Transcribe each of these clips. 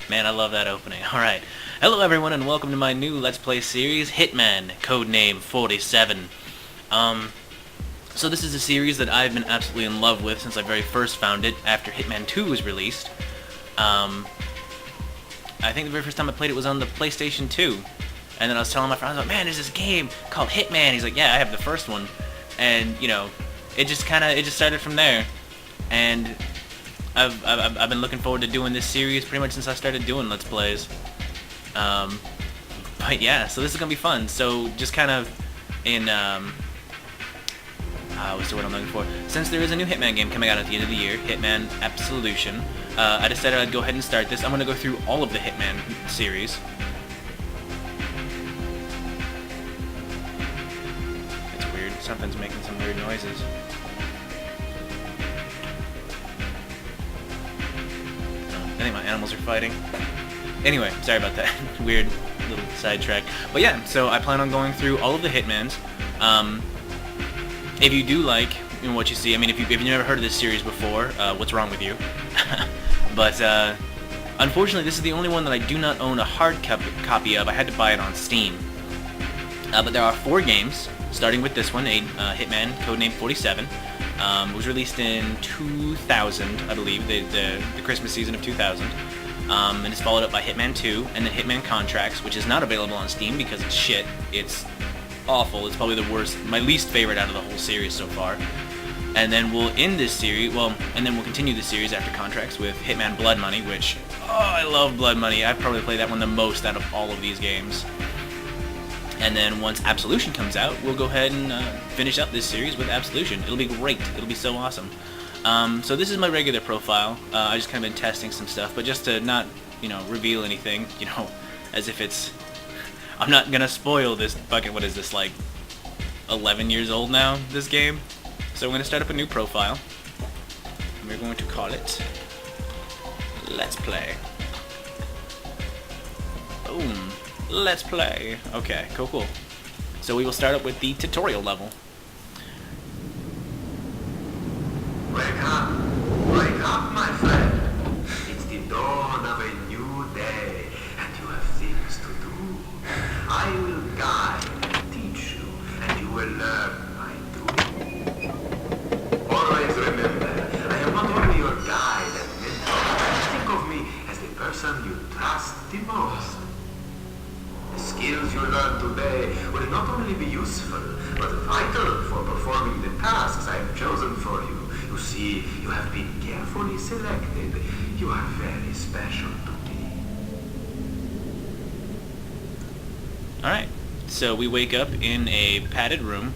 Man, I love that opening. Alright. Hello everyone and welcome to my new Let's Play series, Hitman Codename 47. So this is a series that I've been absolutely in love with since I very first found it after Hitman 2 was released. I think the very first time I played it was on the PlayStation 2. And then I was telling my friend, I was like, man, there's this game called Hitman. He's like, yeah, I have the first one. And, you know, it just started from there. And I've been looking forward to doing this series pretty much since I started doing Let's Plays. But yeah, so this is gonna be fun. So just kind of in what's the word I'm looking for? Since there is a new Hitman game coming out at the end of the year, Hitman Absolution, I decided I'd go ahead and start this. I'm gonna go through all of the Hitman series. It's weird. Something's making some weird noises. I think my animals are fighting. Anyway, sorry about that. Weird little sidetrack. But yeah, so I plan on going through all of the Hitmans. If you do like what you see, I mean, if you've never heard of this series before, what's wrong with you? But unfortunately, this is the only one that I do not own a hard copy of. I had to buy it on Steam. But there are 4 games, starting with this one, Hitman Codename 47. It was released in 2000, I believe, the Christmas season of 2000. And it's followed up by Hitman 2, and then Hitman Contracts, which is not available on Steam because it's shit. It's awful. It's probably the worst, my least favorite out of the whole series so far. And then we'll end this series, and then we'll continue the series after Contracts with Hitman Blood Money, which, oh, I love Blood Money. I've probably played that one the most out of all of these games. And then once Absolution comes out, we'll go ahead and finish up this series with Absolution. It'll be great. It'll be so awesome. So this is my regular profile. I just kind of been testing some stuff, but just to not, reveal anything, as if it's... I'm not gonna spoil this fucking, what is this, like 11 years old now, this game? So we're gonna start up a new profile. And we're going to call it Let's Play. Boom. Let's play. Okay, cool. So we will start up with the tutorial level. Wake up, my friend. It's the dawn of a new day, and you have things to do. I will guide and teach you, and you will learn by doing. Always remember, I am not only your guide and mentor, think of me as the person you trust the most. The skills you learn today will not only be useful, but vital for performing the tasks I have chosen for you. You see, you have been carefully selected. You are very special to me. Alright, so we wake up in a padded room,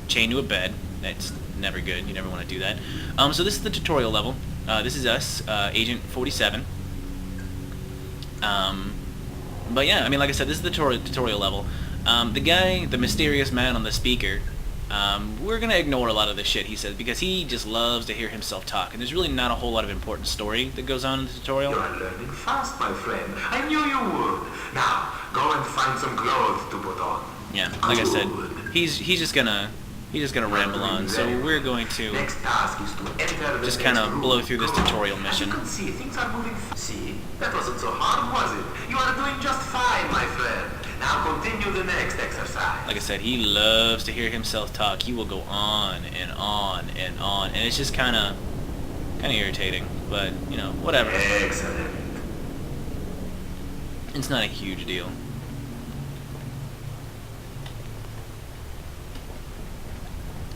chained to a bed. That's never good. You never want to do that. So this is the tutorial level. This is us, Agent 47. But yeah, I mean, like I said, this is the tutorial level. The mysterious man on the speaker, we're gonna ignore a lot of the shit he says because he just loves to hear himself talk, and there's really not a whole lot of important story that goes on in the tutorial. You are learning fast, my friend. I knew you would. Now, go and find some clothes to put on. Yeah, like I said, he's just gonna ramble on. So we're going to Next task is to enter the just kind of next blow room. through this Go. tutorial mission. As you can see, things are moving. See, that wasn't so hard, was it? You are doing just fine, my friend. Now continue the next exercise. Like I said, he loves to hear himself talk. He will go on and on and on, and it's just kind of irritating. But whatever. Excellent. It's not a huge deal.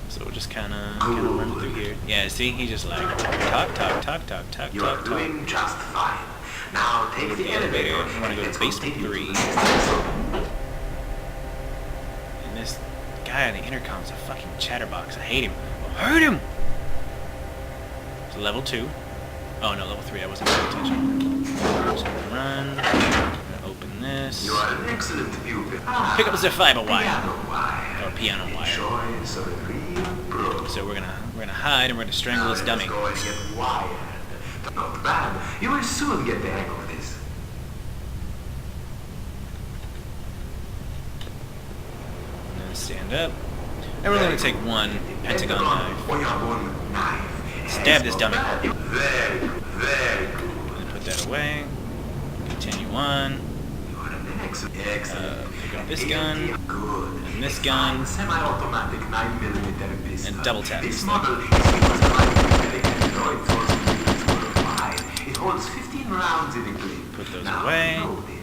So we'll just kind of run through here. Yeah, see, he just like talk. You are doing just fine. Now take the elevator. I want to go to basement 3. And this guy on the intercom's a fucking chatterbox. I hate him. I hate him! So level 2. Oh no, level 3. I wasn't paying attention. Just gonna run. I'm gonna open this. You are an excellent pupil. Pick up the fiber wire. Piano wire. Or piano wire. Choice of a real pro. So we're gonna hide and we're gonna strangle this dummy. Go and get wired. Not bad. You will soon get the hang of this. And then stand up. And we're gonna take one pentagon knife. Stab this dummy. Very good. And put that away. Continue on. You are an excellent. Pick up this gun. Good. And this gun. Semi-automatic 9mm pistol. And double tap This this model is used by military and law enforcement units worldwide. It holds 15 rounds in a clip. Put those Now, away. load it.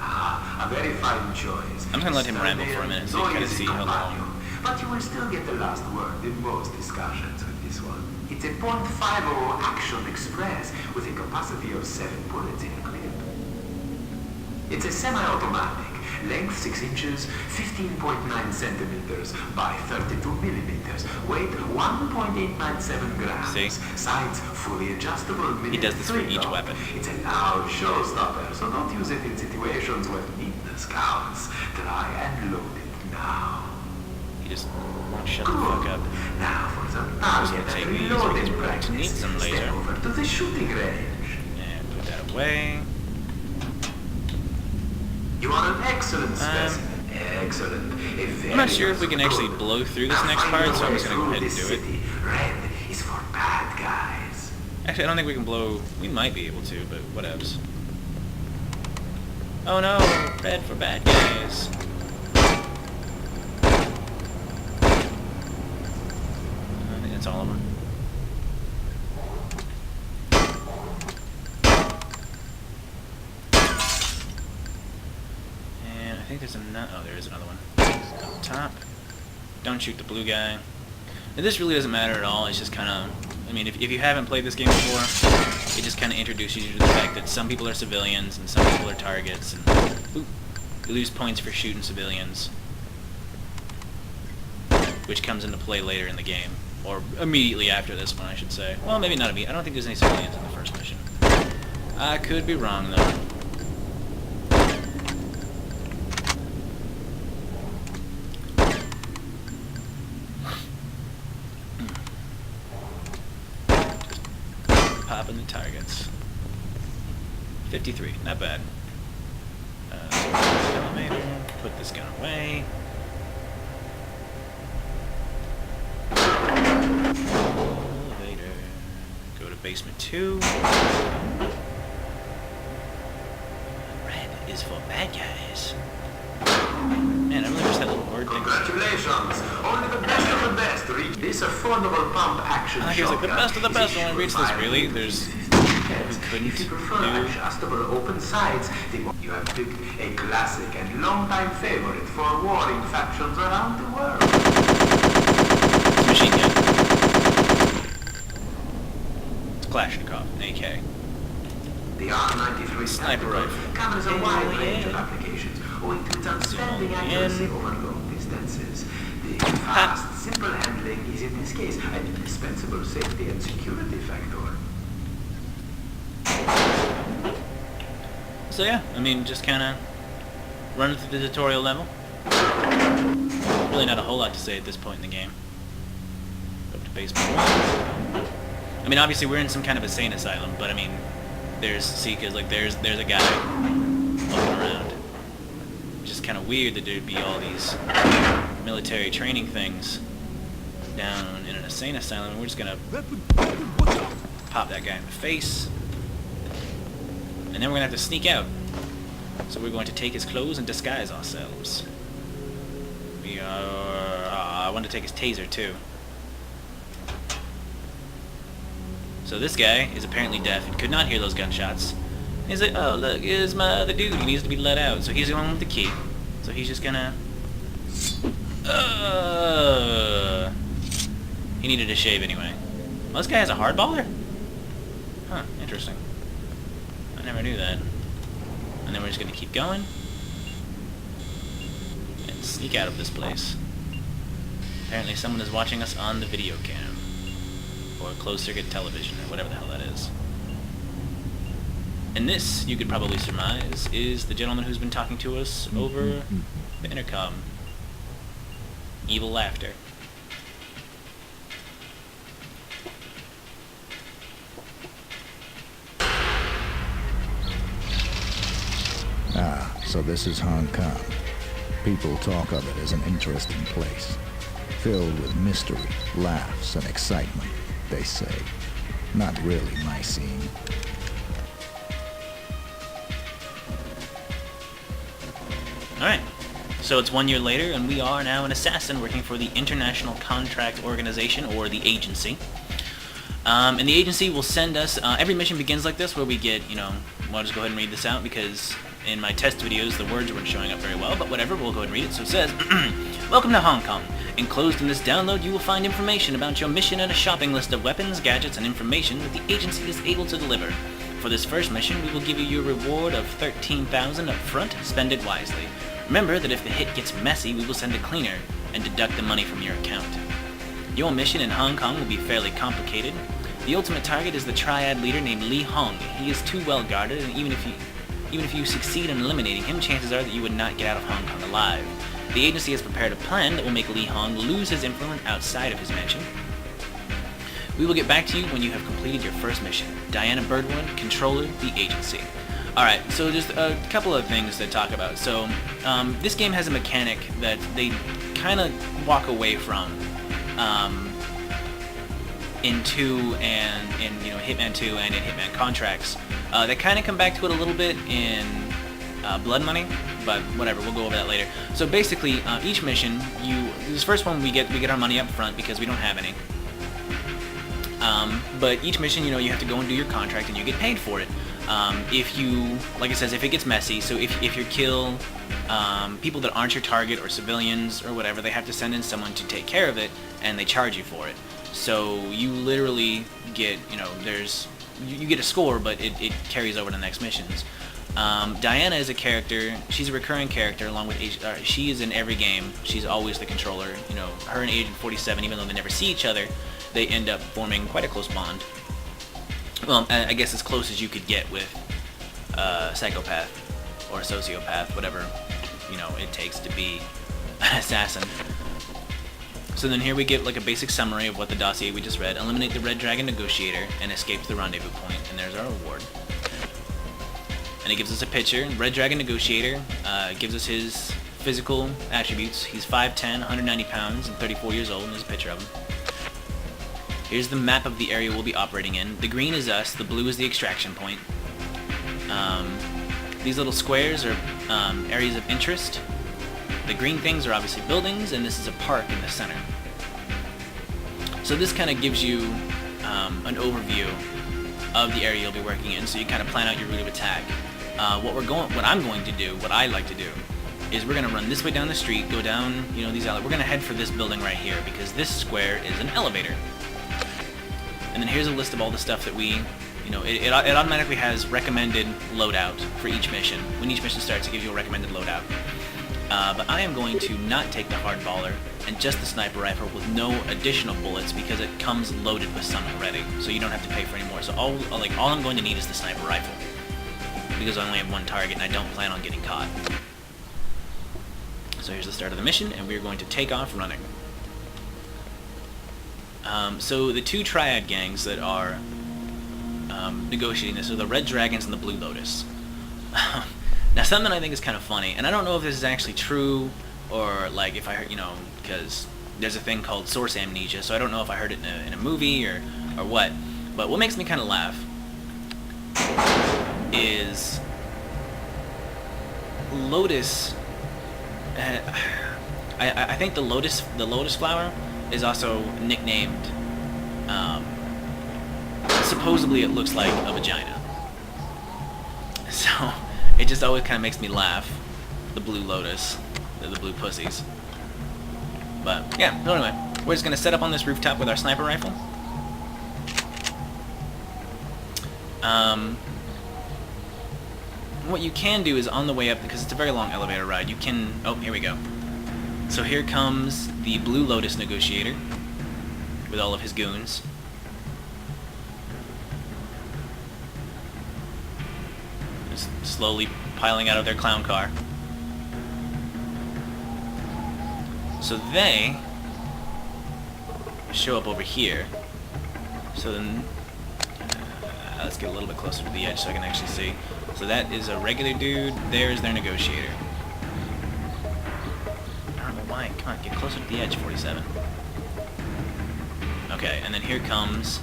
A very fine choice. I'm gonna let him ramble for a minute so you can kind of see how long. But you will still get the last word in most discussions with this one. It's a .50 Action Express with a capacity of 7 bullets in a clip. It's a semi-automatic, length 6 inches, 15.9 centimeters by 32 millimeters, weight 1.897 grams. See? Sides fully adjustable. He does this for each lock. weapon. It's a loud showstopper, so don't use it in situations where neatness counts. Try and load it now. He just won't shut the fuck up. Now for the Just target gonna take and these reloading because we're going to need practice. them later. Step over to the shooting range. And put that away. You are an excellent specimen. Excellent. I'm not sure if we can actually blow through this next part, so I'm just gonna go ahead and do it. Red is for bad guys. Actually, I don't think we can blow... We might be able to, but whatevs. Oh no! Red for bad guys. I think that's all of them. And I think there's another... Oh, there is another one. Up top. Don't shoot the blue guy. Now, this really doesn't matter at all. It's just kind of... I mean, if you haven't played this game before, it just kind of introduces you to the fact that some people are civilians and some people are targets, and ooh, you lose points for shooting civilians, which comes into play later in the game, or immediately after this one, I should say. Well, maybe not immediately. I don't think there's any civilians in the first mission. I could be wrong, though. Popping the targets. 53, not bad. Elevator, put this gun away. Elevator, go to basement 2. Red is for bad guys. Man, I really wish that little word thing. Congratulations! Only the best of the best reach this affordable pump action He was like, the best of the best shotgun. when I reach this. Really? There's... couldn't If you prefer adjustable open sights, you have picked a classic and long-time favorite for warring factions around the world. It's a machine gun. It's Kalashnikov, an AK. The R93 Sniper rifle. covers a wide range of applications, owing to its outstanding accuracy over long distances. The fast, simple handling is in this case an indispensable safety and security factor. So yeah, I mean, just kind of run through the tutorial level. Really not a whole lot to say at this point in the game. Up to basement 1. I mean, obviously we're in some kind of insane asylum, but I mean, there's a guy walking around. It's just kind of weird that there'd be all these military training things down in an insane asylum. We're just gonna pop that guy in the face. And then we're going to have to sneak out. So we're going to take his clothes and disguise ourselves. We are... I want to take his taser, too. So this guy is apparently deaf and could not hear those gunshots. He's like, oh, look, here's my other dude. He needs to be let out. So he's the one with the key. So he's just going to... He needed a shave anyway. Well, this guy has a hardballer? Huh, interesting. I never knew that. And then we're just going to keep going. And sneak out of this place. Apparently someone is watching us on the video cam. Or closed-circuit television, or whatever the hell that is. And this, you could probably surmise, is the gentleman who's been talking to us over the intercom. Evil laughter. Ah, so this is Hong Kong. People talk of it as an interesting place, filled with mystery, laughs, and excitement, they say. Not really my scene. Alright. So it's 1 year later, and we are now an assassin working for the International Contract Organization, or the Agency. And the Agency will send us... every mission begins like this, where we get, well, I'll just go ahead and read this out, because in my test videos, the words weren't showing up very well, but whatever, we'll go ahead and read it. So it says, Welcome to Hong Kong. Enclosed in this download, you will find information about your mission and a shopping list of weapons, gadgets, and information that the Agency is able to deliver. For this first mission, we will give you your reward of 13,000 up front. Spend it wisely. Remember that if the hit gets messy, we will send a cleaner and deduct the money from your account. Your mission in Hong Kong will be fairly complicated. The ultimate target is the triad leader named Li Hong. He is too well guarded, and even if you succeed in eliminating him, chances are that you would not get out of Hong Kong alive. The Agency has prepared a plan that will make Li Hong lose his influence outside of his mansion. We will get back to you when you have completed your first mission. Diana Birdwood, Controller, the Agency. Alright, so just a couple of things to talk about. So, this game has a mechanic that they kind of walk away from in 2 and in Hitman 2 and in Hitman Contracts. They kind of come back to it a little bit in Blood Money, but whatever, we'll go over that later. So basically, each mission, this first one we get our money up front because we don't have any. But each mission, you have to go and do your contract and you get paid for it. If you, like it says, if it gets messy, so if you kill people that aren't your target or civilians or whatever, they have to send in someone to take care of it, and they charge you for it. So you literally get, you get a score, but it carries over to the next missions. Diana is a character. She's a recurring character, along with she is in every game. She's always the controller. Her and Agent 47, even though they never see each other, they end up forming quite a close bond. Well, I guess as close as you could get with a psychopath or a sociopath, whatever it takes to be an assassin. So then here we get like a basic summary of what the dossier we just read. Eliminate the Red Dragon Negotiator and escape to the rendezvous point, and there's our reward. And it gives us a picture. Red Dragon Negotiator gives us his physical attributes. He's 5'10", 190 pounds, and 34 years old, and there's a picture of him. Here's the map of the area we'll be operating in. The green is us, the blue is the extraction point. These little squares are areas of interest. The green things are obviously buildings, and this is a park in the center. So this kind of gives you an overview of the area you'll be working in, so you kind of plan out your route of attack. What I like to do, is we're going to run this way down the street, go down, these alleys. We're going to head for this building right here, because this square is an elevator. And then here's a list of all the stuff that we, it automatically has recommended loadout for each mission. When each mission starts, it gives you a recommended loadout. But I am going to not take the hardballer and just the sniper rifle with no additional bullets because it comes loaded with some already, so you don't have to pay for any more. So all I'm going to need is the sniper rifle because I only have one target and I don't plan on getting caught. So here's the start of the mission, and we're going to take off running. So the two triad gangs that are negotiating this are the Red Dragons and the Blue Lotus. Now something I think is kind of funny, and I don't know if this is actually true, or like if I heard, because there's a thing called source amnesia, so I don't know if I heard it in a movie or what. But what makes me kind of laugh is Lotus. I think the lotus flower is also nicknamed. Supposedly, it looks like a vagina. So it just always kind of makes me laugh. The Blue Lotus, the blue pussies. But yeah. So anyway, we're just gonna set up on this rooftop with our sniper rifle. What you can do is on the way up, because it's a very long elevator ride, you can... Oh, here we go. So here comes the Blue Lotus negotiator with all of his goons. Just slowly piling out of their clown car. So they show up over here. So then... let's get a little bit closer to the edge so I can actually see. So that is a regular dude. There's their negotiator. I don't know why. Come on, get closer to the edge, 47. Okay, and then here comes...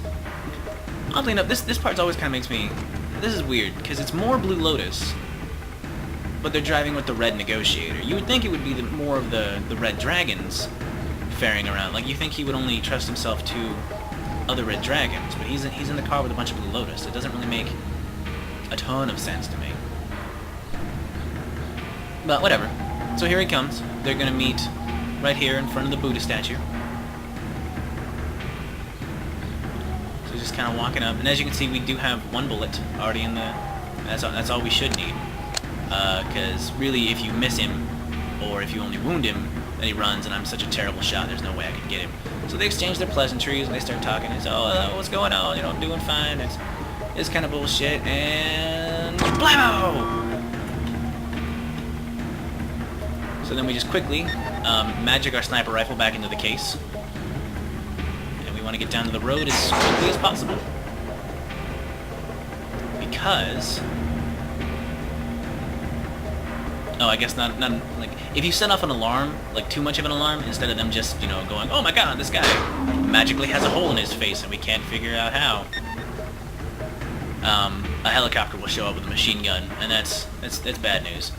Oddly enough, this part always kind of makes me... This is weird, because it's more Blue Lotus. but they're driving with the red negotiator. You would think it would be more of the red dragons ferrying around. Like, you think he would only trust himself to other red dragons, but he's in the car with a bunch of Blue Lotus. It doesn't really make a ton of sense to me. But whatever. So here he comes. They're gonna meet right here in front of the Buddha statue. So he's just kind of walking up, and as you can see, we do have one bullet already in the. That's all we should need. Because really, if you miss him, or if you only wound him, then he runs, and I'm such a terrible shot. There's no way I could get him. So they exchange their pleasantries, and they start talking. It's what's going on? You know, I'm doing fine. It's kind of bullshit, and blammo! So then we just quickly magic our sniper rifle back into the case. And we want to get down to the road as quickly as possible. Because... Oh, I guess not, like, if you set off an alarm, like too much of an alarm, instead of them just, you know, going, oh my god, this guy magically has a hole in his face and we can't figure out how. A helicopter will show up with a machine gun, and that's bad news.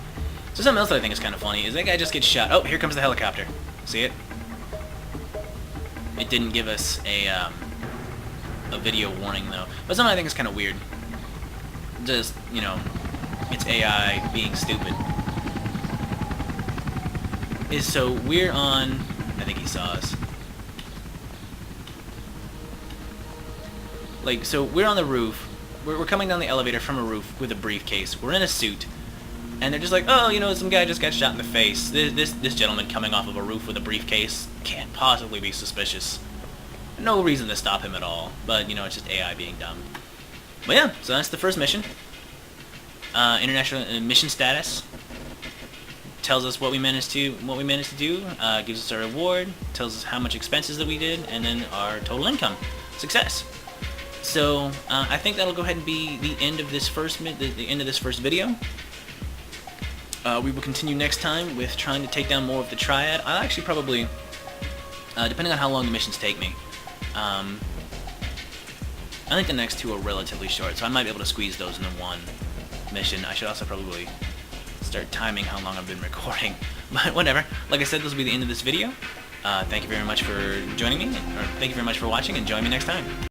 So something else that I think is kind of funny is that guy just gets shot. Oh, here comes the helicopter. See it? It didn't give us a video warning though. But something I think is kind of weird. Just, you know, it's AI being stupid. Is so we're on. I think he saw us. Like, so we're on the roof. We're coming down the elevator from a roof with a briefcase. We're in a suit. And they're just like, oh, you know, some guy just got shot in the face. This gentleman coming off of a roof with a briefcase can't possibly be suspicious. No reason to stop him at all. But, you know, it's just AI being dumb. But yeah, so that's the first mission. International mission status. Tells us what we managed to do. Gives us a reward. Tells us how much expenses that we did, and then our total income. Success. So I think that'll go ahead and be the end of this the end of this first video. We will continue next time with trying to take down more of the Triad. I'll actually probably, depending on how long the missions take me, I think the next two are relatively short, so I might be able to squeeze those into one mission. I should also probably start timing how long I've been recording, but whatever. Like I said, this will be the end of this video. Thank you very much for joining me, or thank you very much for watching, and join me next time.